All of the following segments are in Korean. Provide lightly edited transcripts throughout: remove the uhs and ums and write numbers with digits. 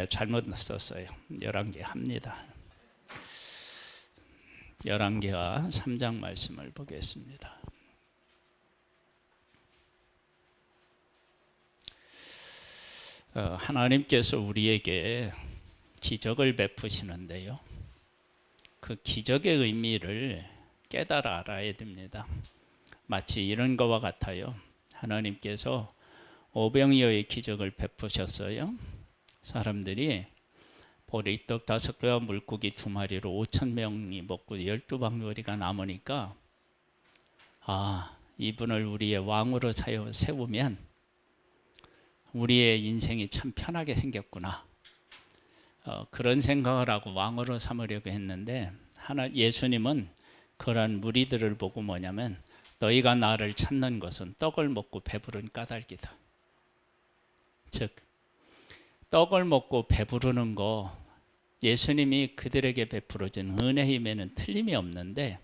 잘못 썼어요. 11개 합니다. 11개와 3장 말씀을 보겠습니다. 하나님께서 우리에게 기적을 베푸시는데요. 그 기적의 의미를 깨달아 알아야 됩니다. 마치 이런 것과 같아요. 하나님께서 오병이어의 기적을 베푸셨어요. 사람들이 보리떡 5개와 물고기 2마리로 5,000명이 먹고 12방울이가 남으니까 이분을 우리의 왕으로 세우면 우리의 인생이 참 편하게 생겼구나. 그런 생각을 하고 왕으로 삼으려고 했는데 예수님은 그런 무리들을 보고 뭐냐면 너희가 나를 찾는 것은 떡을 먹고 배부른 까닭이다. 즉 떡을 먹고 배부르는 거 예수님이 그들에게 베풀어준 은혜의 힘에는 틀림이 없는데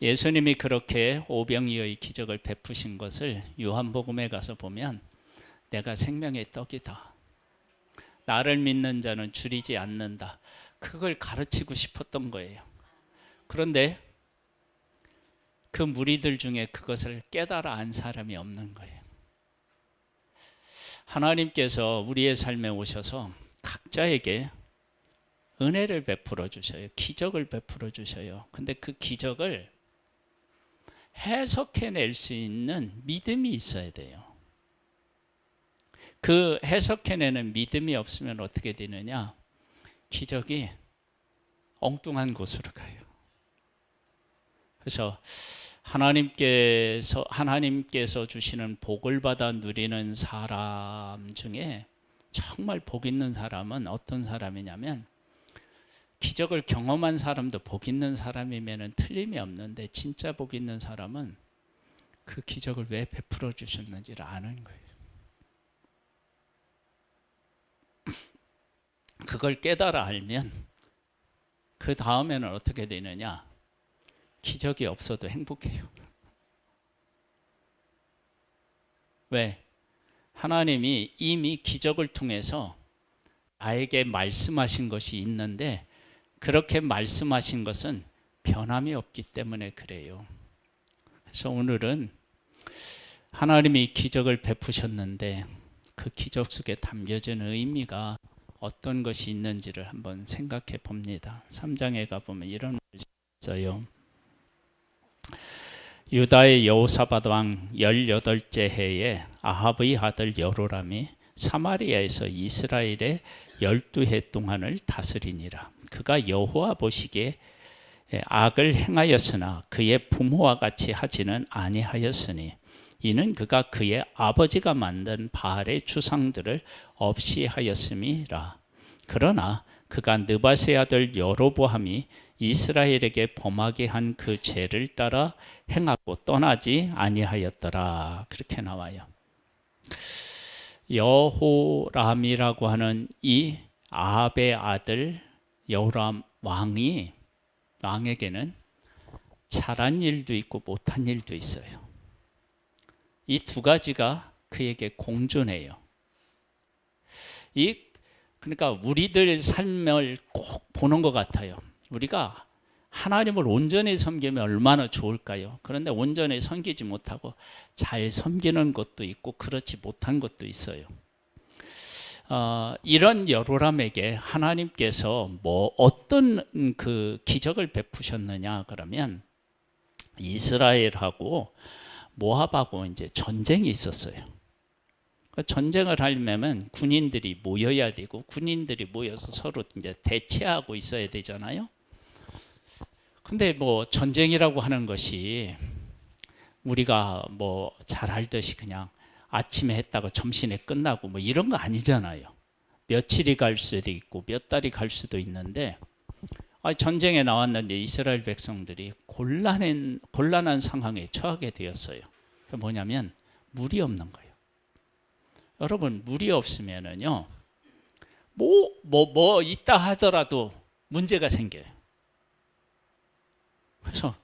예수님이 그렇게 오병이어의 기적을 베푸신 것을 요한복음에 가서 보면 내가 생명의 떡이다. 나를 믿는 자는 줄이지 않는다. 그걸 가르치고 싶었던 거예요. 그런데 그 무리들 중에 그것을 깨달아 안 사람이 없는 거예요. 하나님께서 우리의 삶에 오셔서 각자에게 은혜를 베풀어 주셔요. 기적을 베풀어 주셔요. 근데 그 기적을 해석해낼 수 있는 믿음이 있어야 돼요. 그 해석해내는 믿음이 없으면 어떻게 되느냐? 기적이 엉뚱한 곳으로 가요. 그래서 하나님께서 주시는 복을 받아 누리는 사람 중에 정말 복 있는 사람은 어떤 사람이냐면 기적을 경험한 사람도 복 있는 사람이면 틀림이 없는데 진짜 복 있는 사람은 그 기적을 왜 베풀어 주셨는지를 아는 거예요. 그걸 깨달아 알면 그 다음에는 어떻게 되느냐? 기적이 없어도 행복해요. 왜? 하나님이 이미 기적을 통해서 나에게 말씀하신 것이 있는데 그렇게 말씀하신 것은 변함이 없기 때문에 그래요. 그래서 오늘은 하나님이 기적을 베푸셨는데 그 기적 속에 담겨진 의미가 어떤 것이 있는지를 한번 생각해 봅니다. 3장에 가보면 이런 말씀이 있어요. 유다의 여호사밧 왕 18째 해에 아합의 아들 여로람이 사마리아에서 이스라엘의 12해 동안을 다스리니라. 그가 여호와 보시기에 악을 행하였으나 그의 부모와 같이 하지는 아니하였으니 이는 그가 그의 아버지가 만든 바알의 주상들을 없이 하였음이라. 그러나 그가 느밧의 아들 여로보암이 이스라엘에게 범하게 한 그 죄를 따라 행하고 떠나지 아니하였더라. 그렇게 나와요. 여호람이라고 하는 이 아합의 아들 여호람 왕에게는 잘한 일도 있고 못한 일도 있어요. 이 두 가지가 그에게 공존해요. 그러니까 우리들 삶을 꼭 보는 것 같아요. 우리가 하나님을 온전히 섬기면 얼마나 좋을까요? 그런데 온전히 섬기지 못하고 잘 섬기는 것도 있고 그렇지 못한 것도 있어요. 이런 여로람에게 하나님께서 어떤 그 기적을 베푸셨느냐 그러면 이스라엘하고 모압하고 이제 전쟁이 있었어요. 전쟁을 하려면 군인들이 모여야 되고 군인들이 모여서 서로 이제 대치하고 있어야 되잖아요. 근데 전쟁이라고 하는 것이 우리가 잘 알듯이 그냥 아침에 했다가 점심에 끝나고 이런 거 아니잖아요. 며칠이 갈 수도 있고 몇 달이 갈 수도 있는데 전쟁에 나왔는데 이스라엘 백성들이 곤란한 상황에 처하게 되었어요. 뭐냐면 물이 없는 거예요. 여러분 물이 없으면은요 있다 하더라도 문제가 생겨요. 그래서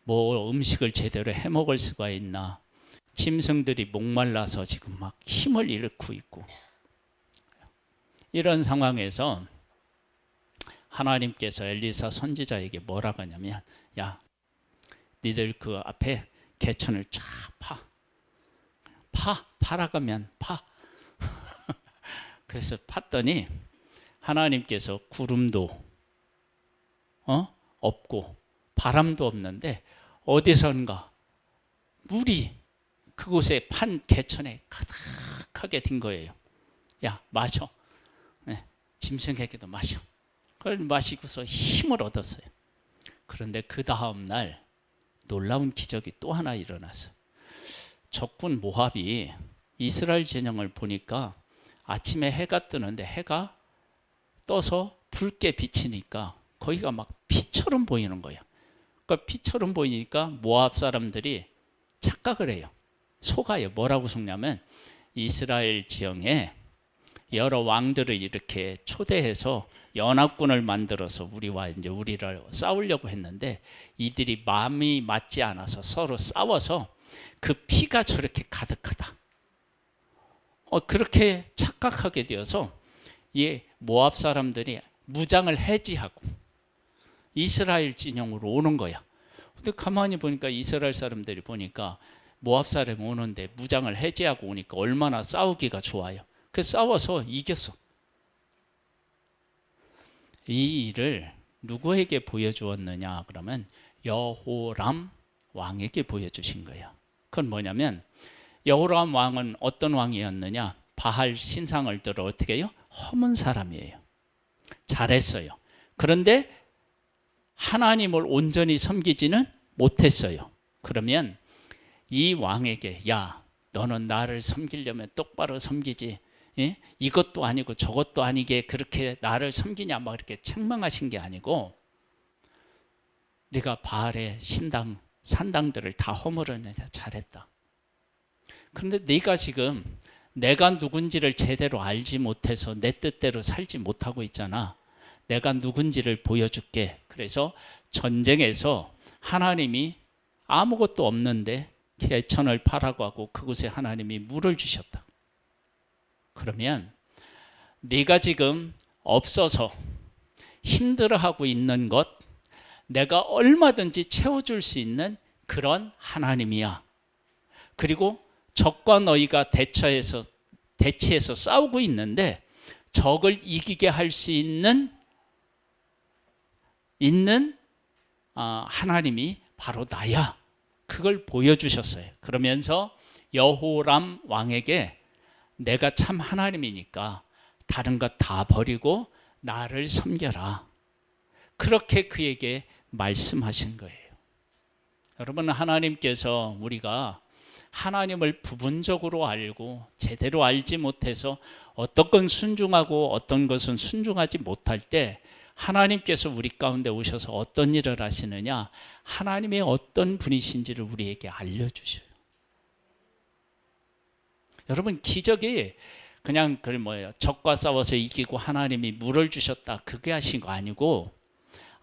음식을 제대로 해 먹을 수가 있나? 짐승들이 목말라서 지금 막 힘을 잃고 있고 이런 상황에서 하나님께서 엘리사 선지자에게 뭐라고 하냐면, 야, 니들 그 앞에 개천을 쫙 파라고 하면 파. 그래서 팠더니 하나님께서 구름도 없고 바람도 없는데 어디선가 물이 그곳에 판 개천에 가득하게 된 거예요. 야, 마셔. 네, 짐승에게도 마셔. 그걸 마시고서 힘을 얻었어요. 그런데 그 다음 날 놀라운 기적이 또 하나 일어났어요. 적군 모압이 이스라엘 진영을 보니까 아침에 해가 뜨는데 해가 떠서 붉게 비치니까 거기가 막 피처럼 보이는 거예요. 그러니까 피처럼 보이니까 모압 사람들이 착각을 해요. 속아요. 뭐라고 속냐면 이스라엘 지형에 여러 왕들을 이렇게 초대해서 연합군을 만들어서 우리를 싸우려고 했는데 이들이 마음이 맞지 않아서 서로 싸워서 그 피가 저렇게 가득하다. 그렇게 착각하게 되어서 모압 사람들이 무장을 해지하고 이스라엘 진영으로 오는 거야. 근데 가만히 보니까 이스라엘 사람들이 보니까 모압 사람이 오는데 무장을 해제하고 오니까 얼마나 싸우기가 좋아요. 그래서 싸워서 이겼어. 이 일을 누구에게 보여주었느냐 그러면 여호람 왕에게 보여주신 거예요. 그건 뭐냐면 여호람 왕은 어떤 왕이었느냐? 바알 신상을 들어 어떻게 해요? 허문 사람이에요. 잘했어요. 그런데 하나님을 온전히 섬기지는 못했어요. 그러면 이 왕에게 야, 너는 나를 섬기려면 똑바로 섬기지. 예? 이것도 아니고 저것도 아니게 그렇게 나를 섬기냐 막 이렇게 책망하신 게 아니고 네가 바알의 신당 산당들을 다 허물었느냐 잘했다. 그런데 네가 지금 내가 누군지를 제대로 알지 못해서 내 뜻대로 살지 못하고 있잖아. 내가 누군지를 보여줄게. 그래서 전쟁에서 하나님이 아무것도 없는데 개천을 파라고 하고 그곳에 하나님이 물을 주셨다. 그러면 네가 지금 없어서 힘들어하고 있는 것 내가 얼마든지 채워줄 수 있는 그런 하나님이야. 그리고 적과 너희가 대치해서 싸우고 있는데 적을 이기게 할 수 있는 하나님이 바로 나야. 그걸 보여주셨어요. 그러면서 여호람 왕에게 내가 참 하나님이니까 다른 것 다 버리고 나를 섬겨라. 그렇게 그에게 말씀하신 거예요. 여러분, 하나님께서 우리가 하나님을 부분적으로 알고 제대로 알지 못해서 어떤 건 순종하고 어떤 것은 순종하지 못할 때 하나님께서 우리 가운데 오셔서 어떤 일을 하시느냐? 하나님의 어떤 분이신지를 우리에게 알려주셔요. 여러분, 기적이 그냥 적과 싸워서 이기고 하나님이 물을 주셨다 그게 하신 거 아니고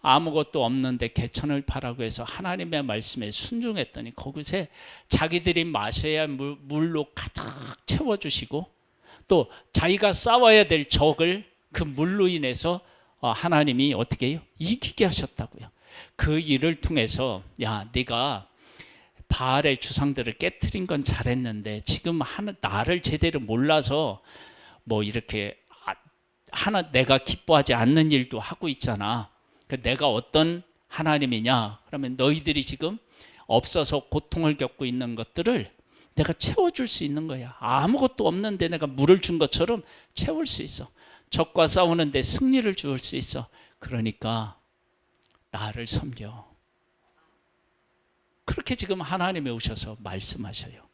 아무것도 없는데 개천을 파라고 해서 하나님의 말씀에 순종했더니 거기서 자기들이 마셔야 물로 가득 채워주시고 또 자기가 싸워야 될 적을 그 물로 인해서 하나님이 어떻게 해요? 이기게 하셨다고요. 그 일을 통해서 야, 네가 바알의 주상들을 깨트린 건 잘했는데 지금 나를 제대로 몰라서 이렇게 내가 기뻐하지 않는 일도 하고 있잖아. 내가 어떤 하나님이냐? 그러면 너희들이 지금 없어서 고통을 겪고 있는 것들을 내가 채워줄 수 있는 거야. 아무것도 없는데 내가 물을 준 것처럼 채울 수 있어. 적과 싸우는데 승리를 줄 수 있어. 그러니까 나를 섬겨. 그렇게 지금 하나님이 오셔서 말씀하셔요.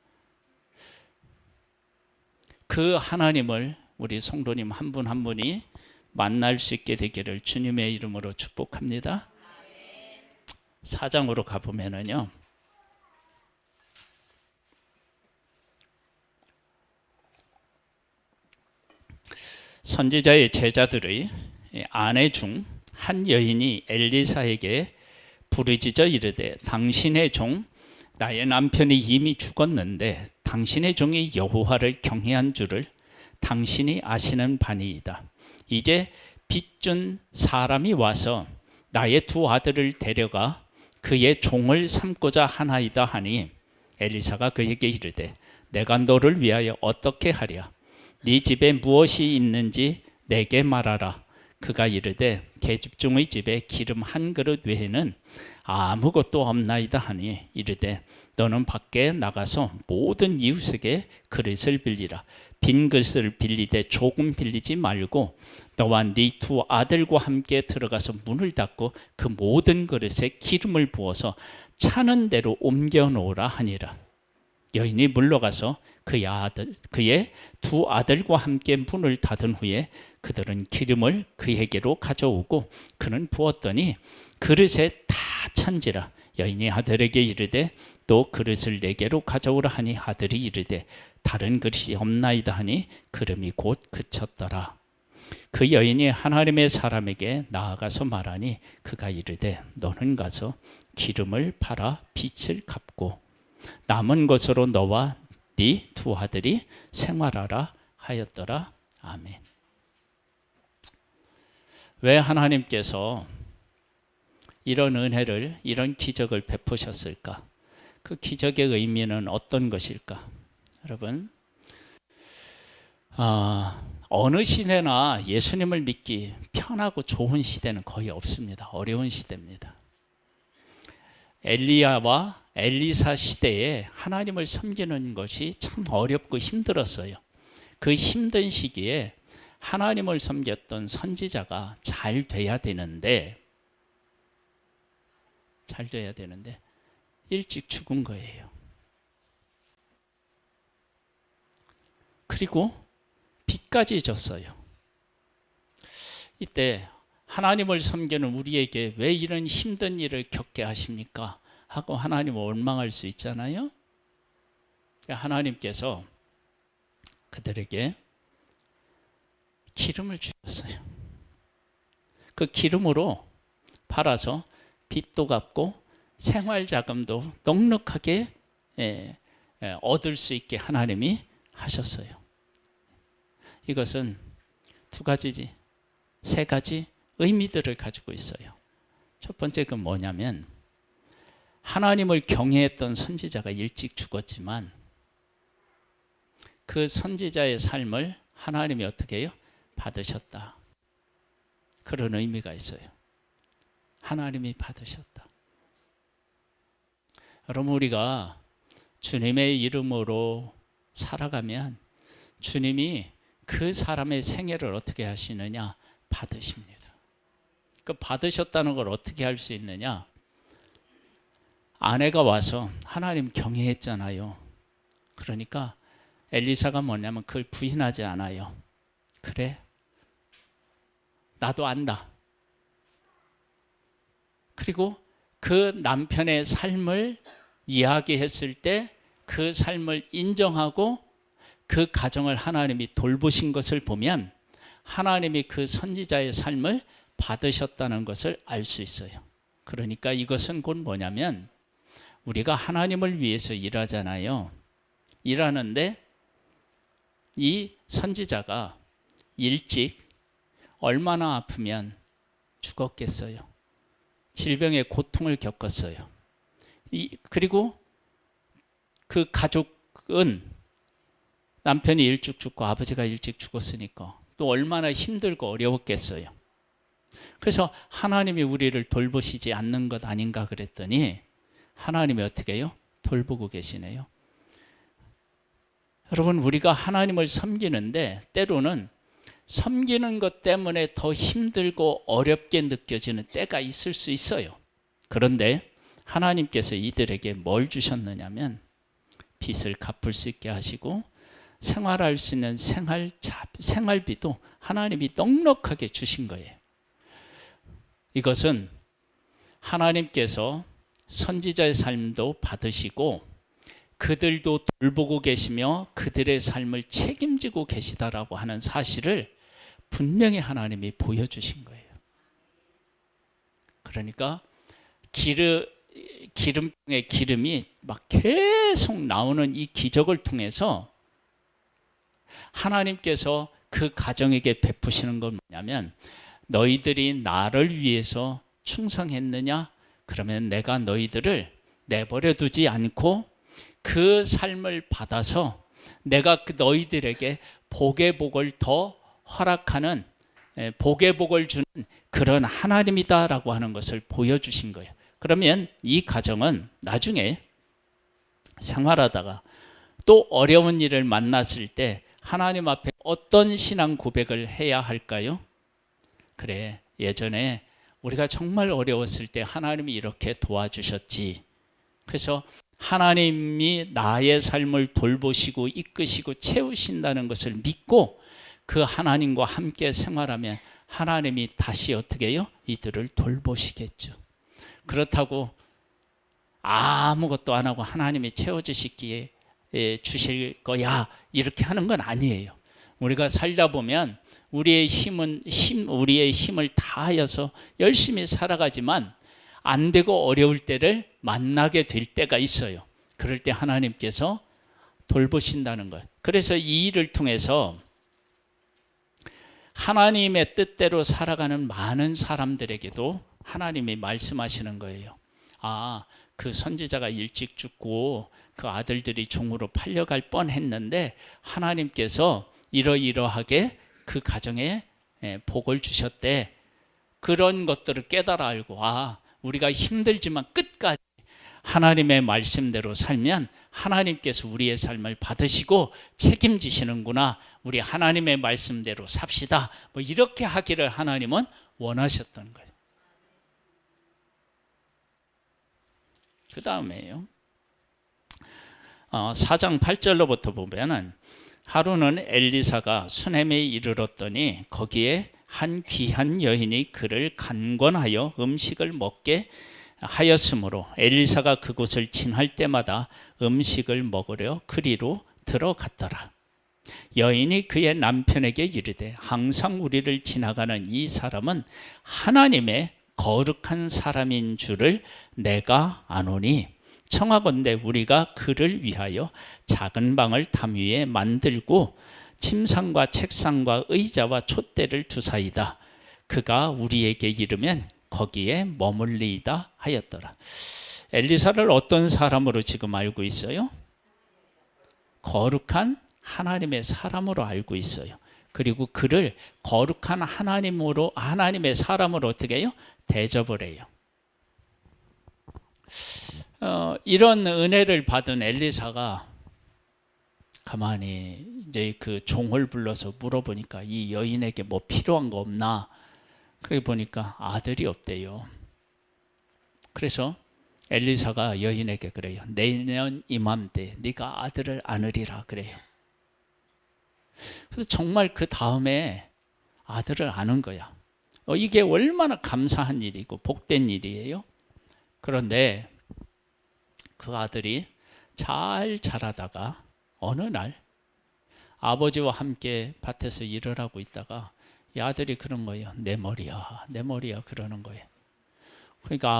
그 하나님을 우리 성도님 한 분 한 분이 만날 수 있게 되기를 주님의 이름으로 축복합니다. 4장으로 가보면은요. 선지자의 제자들의 아내 중 한 여인이 엘리사에게 부르짖어 이르되 당신의 종 나의 남편이 이미 죽었는데 당신의 종이 여호와를 경외한 줄을 당신이 아시는 바니이다. 이제 빚준 사람이 와서 나의 두 아들을 데려가 그의 종을 삼고자 하나이다 하니 엘리사가 그에게 이르되 내가 너를 위하여 어떻게 하랴? 네 집에 무엇이 있는지 내게 말하라. 그가 이르되 계집종의 집에 기름 한 그릇 외에는 아무것도 없나이다 하니 이르되 너는 밖에 나가서 모든 이웃에게 그릇을 빌리라. 빈 그릇을 빌리되 조금 빌리지 말고 너와 네 두 아들과 함께 들어가서 문을 닫고 그 모든 그릇에 기름을 부어서 차는 대로 옮겨 놓으라 하니라. 여인이 물러가서 그의 두 아들과 함께 문을 닫은 후에 그들은 기름을 그에게로 가져오고 그는 부었더니 그릇에 다 찬지라. 여인이 아들에게 이르되 또 그릇을 내게로 가져오라 하니 아들이 이르되 다른 그릇이 없나이다 하니 그름이 곧 그쳤더라. 그 여인이 하나님의 사람에게 나아가서 말하니 그가 이르되 너는 가서 기름을 팔아 빚을 갚고 남은 것으로 너와 네 두 아들이 생활하라 하였더라. 아멘. 왜 하나님께서 이런 은혜를, 이런 기적을 베푸셨을까? 그 기적의 의미는 어떤 것일까? 여러분, 어느 시대나 예수님을 믿기 편하고 좋은 시대는 거의 없습니다. 어려운 시대입니다. 엘리야와 엘리사 시대에 하나님을 섬기는 것이 참 어렵고 힘들었어요. 그 힘든 시기에 하나님을 섬겼던 선지자가 잘 돼야 되는데 일찍 죽은 거예요. 그리고 빚까지 졌어요. 이때 하나님을 섬기는 우리에게 왜 이런 힘든 일을 겪게 하십니까? 하고 하나님을 원망할 수 있잖아요. 하나님께서 그들에게 기름을 주셨어요. 그 기름으로 팔아서 빚도 갚고 생활자금도 넉넉하게 얻을 수 있게 하나님이 하셨어요. 이것은 세 가지 의미들을 가지고 있어요. 첫 번째가 뭐냐면 하나님을 경외했던 선지자가 일찍 죽었지만 그 선지자의 삶을 하나님이 어떻게 해요? 받으셨다. 그런 의미가 있어요. 하나님이 받으셨다. 여러분, 우리가 주님의 이름으로 살아가면 주님이 그 사람의 생애를 어떻게 하시느냐? 받으십니다. 그 받으셨다는 걸 어떻게 할 수 있느냐? 아내가 와서 하나님 경외했잖아요. 그러니까 엘리사가 뭐냐면 그걸 부인하지 않아요. 그래, 나도 안다. 그리고 그 남편의 삶을 이야기했을 때 그 삶을 인정하고 그 가정을 하나님이 돌보신 것을 보면 하나님이 그 선지자의 삶을 받으셨다는 것을 알 수 있어요. 그러니까 이것은 곧 뭐냐면 우리가 하나님을 위해서 일하잖아요. 일하는데 이 선지자가 일찍 얼마나 아프면 죽었겠어요. 질병의 고통을 겪었어요. 그리고 그 가족은 남편이 일찍 죽고 아버지가 일찍 죽었으니까 또 얼마나 힘들고 어려웠겠어요. 그래서 하나님이 우리를 돌보시지 않는 것 아닌가 그랬더니 하나님이 어떻게 해요? 돌보고 계시네요. 여러분, 우리가 하나님을 섬기는데 때로는 섬기는 것 때문에 더 힘들고 어렵게 느껴지는 때가 있을 수 있어요. 그런데 하나님께서 이들에게 뭘 주셨느냐면 빚을 갚을 수 있게 하시고 생활할 수 있는 생활비도 하나님이 넉넉하게 주신 거예요. 이것은 하나님께서 선지자의 삶도 받으시고 그들도 돌보고 계시며 그들의 삶을 책임지고 계시다라고 하는 사실을 분명히 하나님이 보여주신 거예요. 그러니까 기름의 기름이 막 계속 나오는 이 기적을 통해서 하나님께서 그 가정에게 베푸시는 건 뭐냐면 너희들이 나를 위해서 충성했느냐? 그러면 내가 너희들을 내버려 두지 않고 그 삶을 받아서 내가 그 너희들에게 복의 복을 더 허락하는, 복의 복을 주는 그런 하나님이다라고 하는 것을 보여주신 거예요. 그러면 이 가정은 나중에 생활하다가 또 어려운 일을 만났을 때 하나님 앞에 어떤 신앙 고백을 해야 할까요? 그래, 예전에 우리가 정말 어려웠을 때 하나님이 이렇게 도와주셨지. 그래서 하나님이 나의 삶을 돌보시고 이끄시고 채우신다는 것을 믿고 그 하나님과 함께 생활하면 하나님이 다시 어떻게 해요? 이들을 돌보시겠죠. 그렇다고 아무것도 안 하고 하나님이 채워주시기에 주실 거야 이렇게 하는 건 아니에요. 우리가 살다 보면 우리의 힘을 다하여서 열심히 살아가지만 안 되고 어려울 때를 만나게 될 때가 있어요. 그럴 때 하나님께서 돌보신다는 것. 그래서 이 일을 통해서 하나님의 뜻대로 살아가는 많은 사람들에게도 하나님이 말씀하시는 거예요. 아, 그 선지자가 일찍 죽고 그 아들들이 종으로 팔려갈 뻔했는데 하나님께서 이러이러하게 그 가정에 복을 주셨대. 그런 것들을 깨달아 알고 우리가 힘들지만 끝까지 하나님의 말씀대로 살면 하나님께서 우리의 삶을 받으시고 책임지시는구나. 우리 하나님의 말씀대로 삽시다. 뭐 이렇게 하기를 하나님은 원하셨던 거예요. 그 다음에요. 4장 8절로부터 보면은 하루는 엘리사가 수넴에 이르렀더니 거기에 한 귀한 여인이 그를 간권하여 음식을 먹게 하였으므로 엘리사가 그곳을 지날 때마다 음식을 먹으려 그리로 들어갔더라. 여인이 그의 남편에게 이르되 항상 우리를 지나가는 이 사람은 하나님의 거룩한 사람인 줄을 내가 아노니 청하건대 우리가 그를 위하여 작은 방을 담 위에 만들고 침상과 책상과 의자와 촛대를 두사이다. 그가 우리에게 이르면 거기에 머물리이다 하였더라. 엘리사를 어떤 사람으로 지금 알고 있어요? 거룩한 하나님의 사람으로 알고 있어요. 그리고 그를 거룩한 하나님의 사람으로 어떻게 해요? 대접을 해요. 이런 은혜를 받은 엘리사가 가만히 이제 그 종을 불러서 물어보니까 이 여인에게 뭐 필요한 거 없나? 그래 보니까 아들이 없대요. 그래서 엘리사가 여인에게 그래요. 내년 이맘때 네가 아들을 안으리라 그래요. 그래서 정말 그 다음에 아들을 안은 거야. 이게 얼마나 감사한 일이고 복된 일이에요. 그런데 그 아들이 잘 자라다가 어느 날 아버지와 함께 밭에서 일을 하고 있다가 이 아들이 그런 거예요. 내 머리야, 내 머리야 그러는 거예요. 그러니까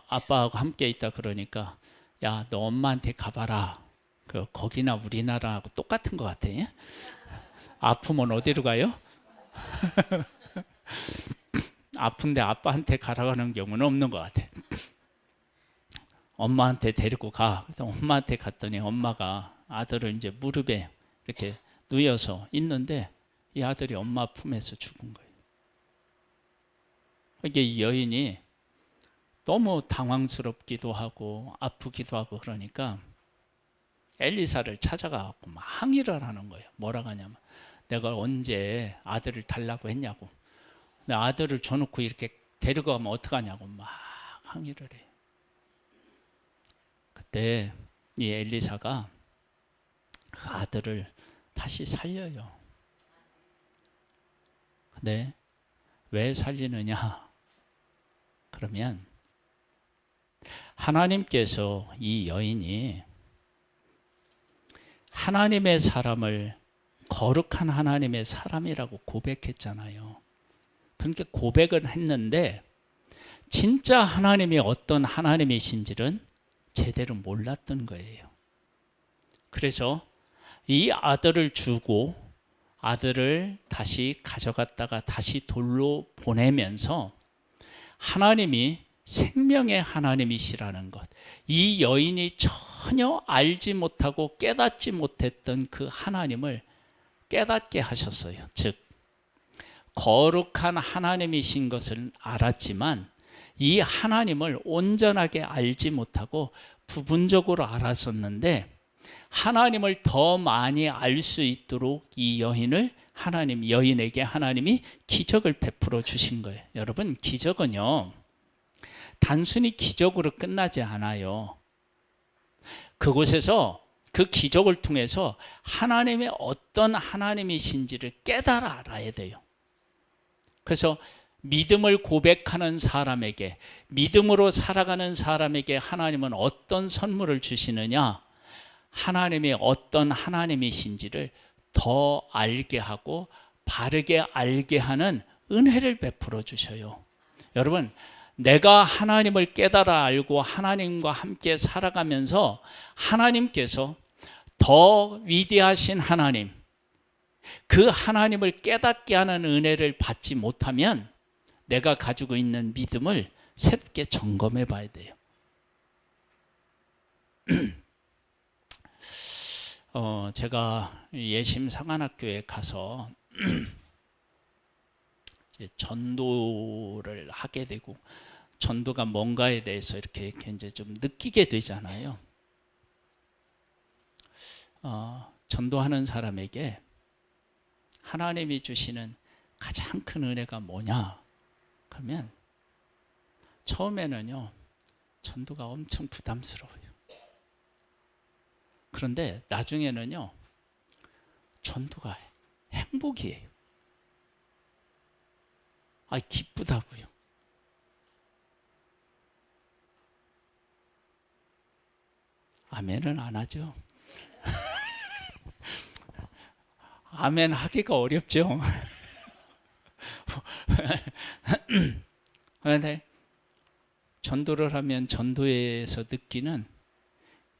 아빠하고 함께 있다 그러니까 야, 너 엄마한테 가봐라. 거기나 우리나라하고 똑같은 것 같아. 아프면 어디로 가요? 아픈데 아빠한테 가라가는 경우는 없는 것 같아. 엄마한테 데리고 가. 그래서 엄마한테 갔더니 엄마가 아들을 이제 무릎에 이렇게 누워서 있는데 이 아들이 엄마 품에서 죽은 거예요. 이게 이 여인이 너무 당황스럽기도 하고 아프기도 하고 그러니까 엘리사를 찾아가고 막 항의를 하는 거예요. 뭐라고 하냐면 내가 언제 아들을 달라고 했냐고. 내 아들을 줘놓고 이렇게 데려가면 어떡하냐고 막 항의를 해요. 그때 이 엘리사가 그 아들을 다시 살려요. 근데 왜 살리느냐? 그러면 하나님께서 이 여인이 하나님의 사람을 거룩한 하나님의 사람이라고 고백했잖아요. 그러니까 고백을 했는데 진짜 하나님이 어떤 하나님이신지는 제대로 몰랐던 거예요. 그래서 이 아들을 주고 아들을 다시 가져갔다가 다시 돌로 보내면서 하나님이 생명의 하나님이시라는 것, 이 여인이 전혀 알지 못하고 깨닫지 못했던 그 하나님을 깨닫게 하셨어요. 즉 거룩한 하나님이신 것을 알았지만 이 하나님을 온전하게 알지 못하고 부분적으로 알았었는데, 하나님을 더 많이 알 수 있도록 이 여인에게 하나님이 기적을 베풀어 주신 거예요. 여러분, 기적은요 단순히 기적으로 끝나지 않아요. 그곳에서 그 기적을 통해서 하나님의 어떤 하나님이신지를 깨달아 알아야 돼요. 그래서 믿음을 고백하는 사람에게, 믿음으로 살아가는 사람에게 하나님은 어떤 선물을 주시느냐? 하나님이 어떤 하나님이신지를 더 알게 하고 바르게 알게 하는 은혜를 베풀어 주셔요. 여러분, 내가 하나님을 깨달아 알고 하나님과 함께 살아가면서 하나님께서 더 위대하신 하나님, 그 하나님을 깨닫게 하는 은혜를 받지 못하면 내가 가지고 있는 믿음을 새롭게 점검해 봐야 돼요. 제가 예심 상한학교에 가서 전도를 하게 되고, 전도가 뭔가에 대해서 이렇게 이제 좀 느끼게 되잖아요. 전도하는 사람에게 하나님이 주시는 가장 큰 은혜가 뭐냐? 그러면 처음에는요, 전도가 엄청 부담스러워요. 그런데 나중에는요, 전도가 행복이에요. 기쁘다고요. 아멘은 안 하죠. 아멘 하기가 어렵죠. 그런데 전도를 하면 전도에서 느끼는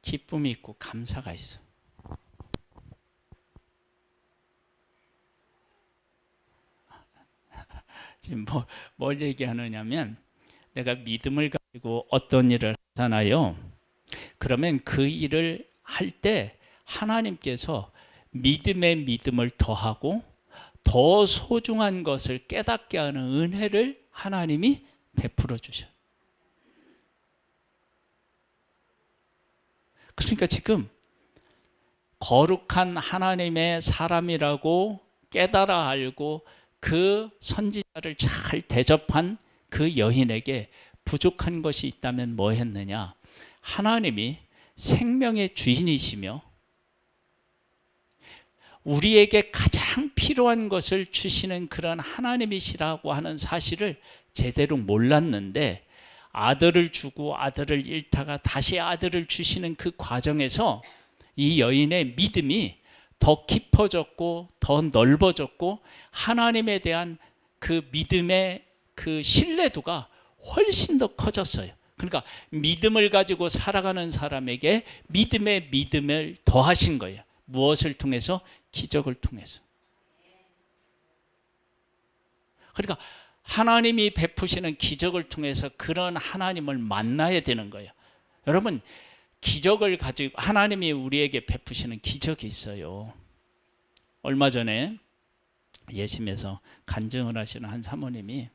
기쁨이 있고 감사가 있어. 지금 뭘 얘기하느냐면, 내가 믿음을 가지고 어떤 일을 하잖아요. 그러면 그 일을 할 때 하나님께서 믿음에 믿음을 더하고 더 소중한 것을 깨닫게 하는 은혜를 하나님이 베풀어 주셔요. 그러니까 지금 거룩한 하나님의 사람이라고 깨달아 알고 그 선지자를 잘 대접한 그 여인에게 부족한 것이 있다면 뭐 했느냐? 하나님이 생명의 주인이시며 우리에게 가장 필요한 것을 주시는 그런 하나님이시라고 하는 사실을 제대로 몰랐는데, 아들을 주고 아들을 잃다가 다시 아들을 주시는 그 과정에서 이 여인의 믿음이 더 깊어졌고 더 넓어졌고, 하나님에 대한 그 믿음의 그 신뢰도가 훨씬 더 커졌어요. 그러니까 믿음을 가지고 살아가는 사람에게 믿음에 믿음을 더하신 거예요. 무엇을 통해서? 기적을 통해서. 그러니까 하나님이 베푸시는 기적을 통해서 그런 하나님을 만나야 되는 거예요. 여러분, 기적을 가지고 하나님이 우리에게 베푸시는 기적이 있어요. 얼마 전에 예심에서 간증을 하시는 한 사모님이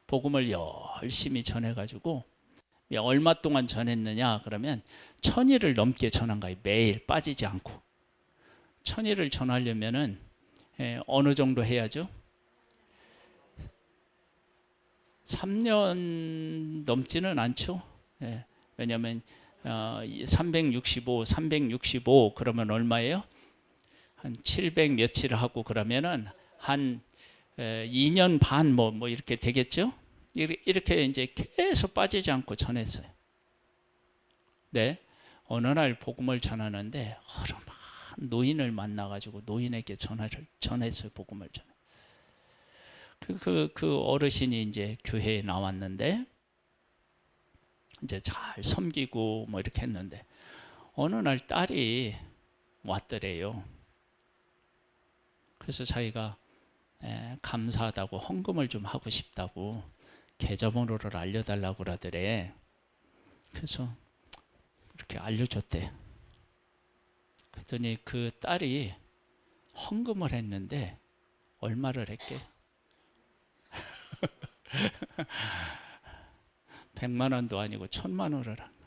복음을 열심히 전해가지고, 얼마 동안 전했느냐 그러면 1000일을 넘게 전한 거예요. 매일 빠지지 않고. 1000일을 전하려면은 어느 정도 해야죠? 3년 넘지는 않죠. 왜냐하면 365 그러면 얼마예요? 한 700 며칠 하고 그러면은 한 2년 반 뭐 이렇게 되겠죠? 이렇게 이제 계속 빠지지 않고 전했어요. 네, 어느 날 복음을 전하는데 허름한 노인을 만나가지고 노인에게 전했어요. 복음을 전해. 그 어르신이 이제 교회에 나왔는데 이제 잘 섬기고 뭐 이렇게 했는데, 어느 날 딸이 왔더래요. 그래서 자기가 감사하다고 헌금을 좀 하고 싶다고 계좌번호를 알려달라고 그러더래. 그래서 이렇게 알려줬대. 그랬더니 그 딸이 헌금을 했는데 얼마를 했게? 100만 원도 아니고 1000만 원을 한 거예요.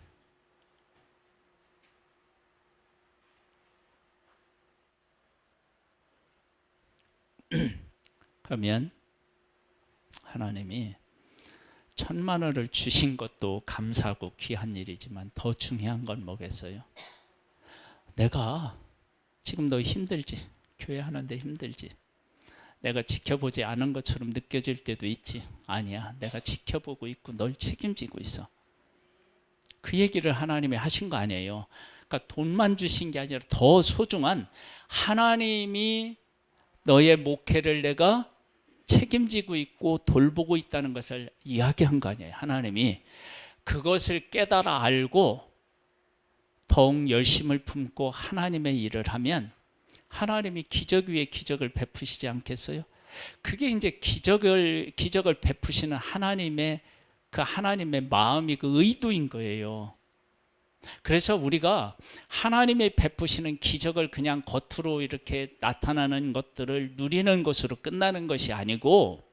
그러면 하나님이 1000만 원을 주신 것도 감사하고 귀한 일이지만 더 중요한 건 뭐겠어요? 내가 지금 너 힘들지? 교회 하는데 힘들지? 내가 지켜보지 않은 것처럼 느껴질 때도 있지? 아니야, 내가 지켜보고 있고 널 책임지고 있어. 그 얘기를 하나님이 하신 거 아니에요. 그러니까 돈만 주신 게 아니라 더 소중한 하나님이 너의 목회를 내가 책임지고 있고 돌보고 있다는 것을 이야기한 거 아니에요. 하나님이 그것을 깨달아 알고 더욱 열심을 품고 하나님의 일을 하면 하나님이 기적 위에 기적을 베푸시지 않겠어요? 그게 이제 기적을 베푸시는 하나님의 그 하나님의 마음이 그 의도인 거예요. 그래서 우리가 하나님이 베푸시는 기적을 그냥 겉으로 이렇게 나타나는 것들을 누리는 것으로 끝나는 것이 아니고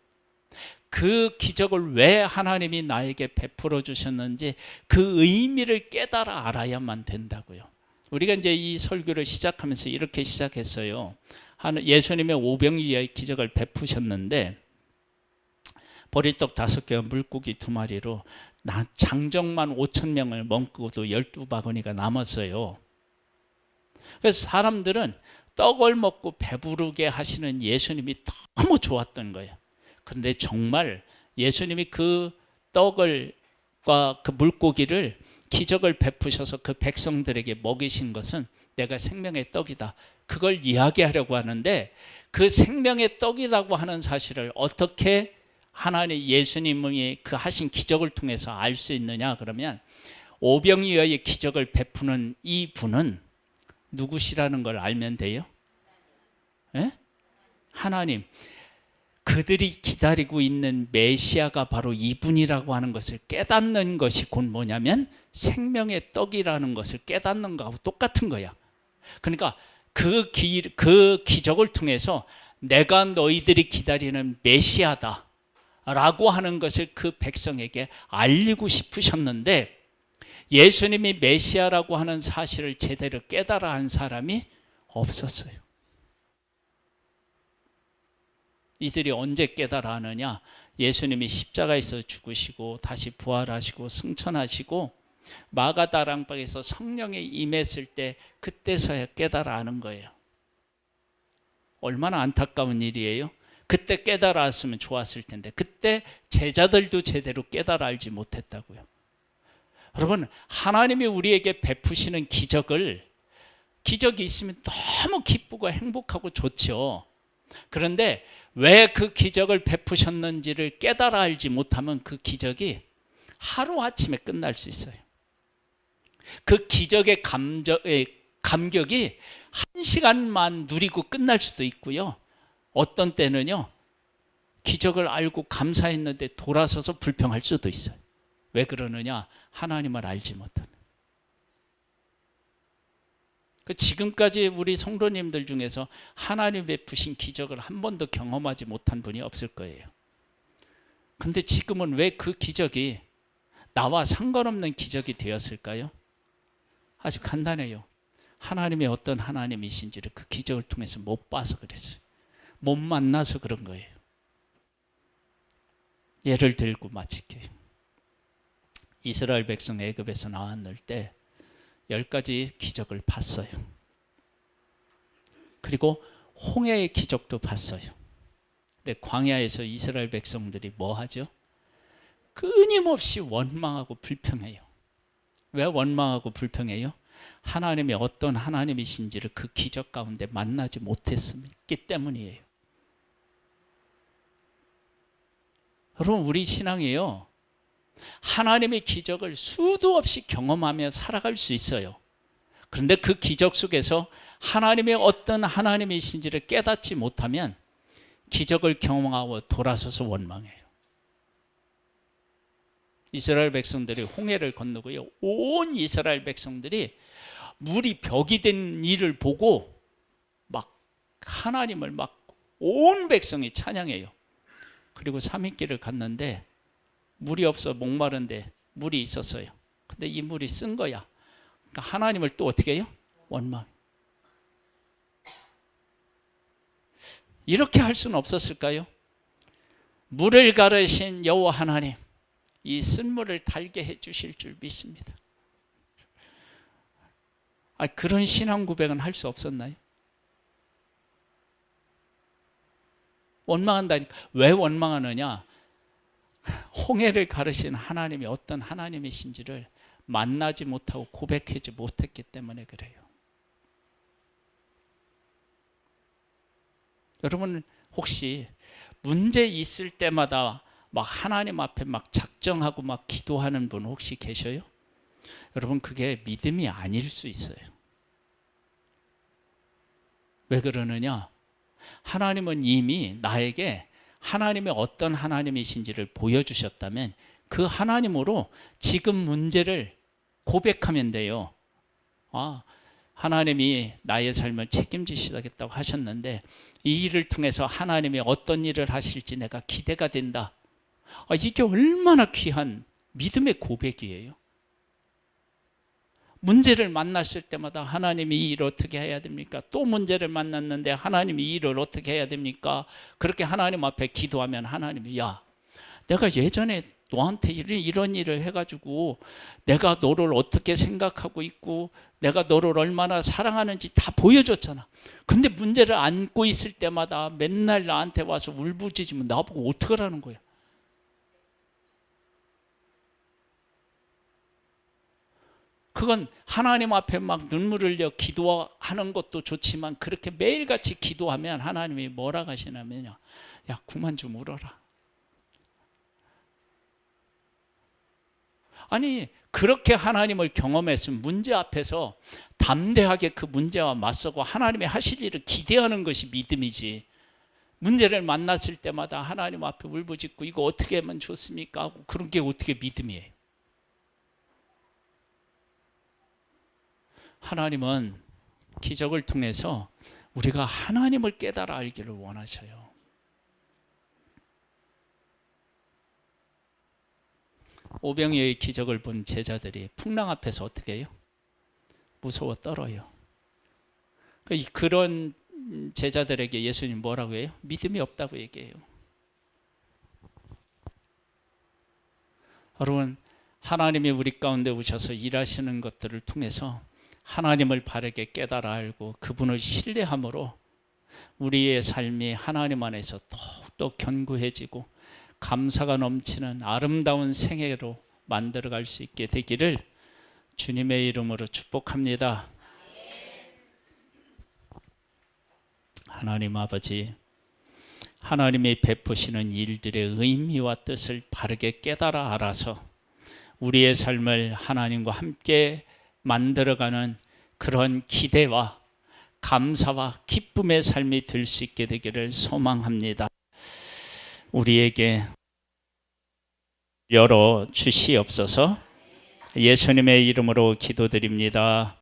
그 기적을 왜 하나님이 나에게 베풀어 주셨는지 그 의미를 깨달아 알아야만 된다고요. 우리가 이제 이 설교를 시작하면서 이렇게 시작했어요. 예수님의 오병이어의 기적을 베푸셨는데 보리떡 5개와 물고기 2마리로 장정만 5,000명을 먹고도 12바구니가 남았어요. 그래서 사람들은 떡을 먹고 배부르게 하시는 예수님이 너무 좋았던 거예요. 그런데 정말 예수님이 그 떡을과 그 물고기를 기적을 베푸셔서 그 백성들에게 먹이신 것은 내가 생명의 떡이다. 그걸 이야기하려고 하는데 그 생명의 떡이라고 하는 사실을 어떻게 하나님 예수님이 그 하신 기적을 통해서 알 수 있느냐 그러면 오병이어의 기적을 베푸는 이 분은 누구시라는 걸 알면 돼요? 예? 하나님. 그들이 기다리고 있는 메시아가 바로 이분이라고 하는 것을 깨닫는 것이 곧 뭐냐면 생명의 떡이라는 것을 깨닫는 것하고 똑같은 거야. 그러니까 그 기적을 통해서 내가 너희들이 기다리는 메시아다 라고 하는 것을 그 백성에게 알리고 싶으셨는데 예수님이 메시아라고 하는 사실을 제대로 깨달아 한 사람이 없었어요. 이들이 언제 깨달아 하느냐? 예수님이 십자가에서 죽으시고 다시 부활하시고 승천하시고 마가다락방에서 성령이 임했을 때 그때서야 깨달아 하는 거예요. 얼마나 안타까운 일이에요. 그때 깨달아 왔으면 좋았을 텐데 그때 제자들도 제대로 깨달아 알지 못했다고요. 여러분 하나님이 우리에게 베푸시는 기적이 있으면 너무 기쁘고 행복하고 좋죠. 그런데 왜 그 기적을 베푸셨는지를 깨달아 알지 못하면 그 기적이 하루아침에 끝날 수 있어요. 그 기적의 감격이 1시간만 누리고 끝날 수도 있고요. 어떤 때는요 기적을 알고 감사했는데 돌아서서 불평할 수도 있어요. 왜 그러느냐? 하나님을 알지 못하는. 지금까지 우리 성도님들 중에서 하나님 베푸신 기적을 한 번도 경험하지 못한 분이 없을 거예요. 근데 지금은 왜 그 기적이 나와 상관없는 기적이 되었을까요? 아주 간단해요. 하나님이 어떤 하나님이신지를 그 기적을 통해서 못 봐서 그랬어요. 못 만나서 그런 거예요. 예를 들고 마칠게요. 이스라엘 백성 애굽에서 나왔을 때 10가지 기적을 봤어요. 그리고 홍해의 기적도 봤어요. 근데 광야에서 이스라엘 백성들이 뭐 하죠? 끊임없이 원망하고 불평해요. 왜 원망하고 불평해요? 하나님이 어떤 하나님이신지를 그 기적 가운데 만나지 못했기 때문이에요. 여러분 우리 신앙이요 하나님의 기적을 수도 없이 경험하며 살아갈 수 있어요. 그런데 그 기적 속에서 하나님의 어떤 하나님이신지를 깨닫지 못하면 기적을 경험하고 돌아서서 원망해요. 이스라엘 백성들이 홍해를 건너고요, 온 이스라엘 백성들이 물이 벽이 된 일을 보고 막 하나님을 막 온 백성이 찬양해요. 그리고 3일길을 갔는데 물이 없어 목마른데 물이 있었어요. 근데 이 물이 쓴 거야. 그러니까 하나님을 또 어떻게 해요? 원망. 이렇게 할 수는 없었을까요? 물을 가르신 여호와 하나님, 이 쓴물을 달게 해주실 줄 믿습니다. 그런 신앙 고백은 할 수 없었나요? 원망한다니까. 왜 원망하느냐? 홍해를 가르신 하나님이 어떤 하나님이신지를 만나지 못하고 고백하지 못했기 때문에 그래요. 여러분 혹시 문제 있을 때마다 막 하나님 앞에 막 작정하고 막 기도하는 분 혹시 계셔요? 여러분 그게 믿음이 아닐 수 있어요. 왜 그러느냐? 하나님은 이미 나에게 하나님의 어떤 하나님이신지를 보여주셨다면 그 하나님으로 지금 문제를 고백하면 돼요. 하나님이 나의 삶을 책임지시겠다고 하셨는데 이 일을 통해서 하나님이 어떤 일을 하실지 내가 기대가 된다. 이게 얼마나 귀한 믿음의 고백이에요. 문제를 만났을 때마다 하나님이 이 일을 어떻게 해야 됩니까? 또 문제를 만났는데 하나님이 이 일을 어떻게 해야 됩니까? 그렇게 하나님 앞에 기도하면 하나님이 내가 예전에 너한테 이런 일을 해가지고 내가 너를 어떻게 생각하고 있고 내가 너를 얼마나 사랑하는지 다 보여줬잖아. 근데 문제를 안고 있을 때마다 맨날 나한테 와서 울부짖으면 나보고 어떡하라는 거야? 그건 하나님 앞에 막 눈물을 흘려 기도하는 것도 좋지만 그렇게 매일같이 기도하면 하나님이 뭐라 하시냐면요, 그만 좀 울어라. 아니 그렇게 하나님을 경험했으면 문제 앞에서 담대하게 그 문제와 맞서고 하나님이 하실 일을 기대하는 것이 믿음이지, 문제를 만났을 때마다 하나님 앞에 울부짖고 이거 어떻게 하면 좋습니까 하고 그런 게 어떻게 믿음이에요? 하나님은 기적을 통해서 우리가 하나님을 깨달아 알기를 원하셔요. 오병이어의 기적을 본 제자들이 풍랑 앞에서 어떻게 해요? 무서워 떨어요. 그런 제자들에게 예수님 뭐라고 해요? 믿음이 없다고 얘기해요. 여러분, 하나님이 우리 가운데 오셔서 일하시는 것들을 통해서 하나님을 바르게 깨달아 알고 그분을 신뢰함으로 우리의 삶이 하나님 안에서 더욱더 견고해지고 감사가 넘치는 아름다운 생애로 만들어갈 수 있게 되기를 주님의 이름으로 축복합니다. 하나님 아버지, 하나님이 베푸시는 일들의 의미와 뜻을 바르게 깨달아 알아서 우리의 삶을 하나님과 함께 만들어가는 그런 기대와 감사와 기쁨의 삶이 될 수 있게 되기를 소망합니다. 우리에게 열어 주시옵소서. 예수님의 이름으로 기도드립니다.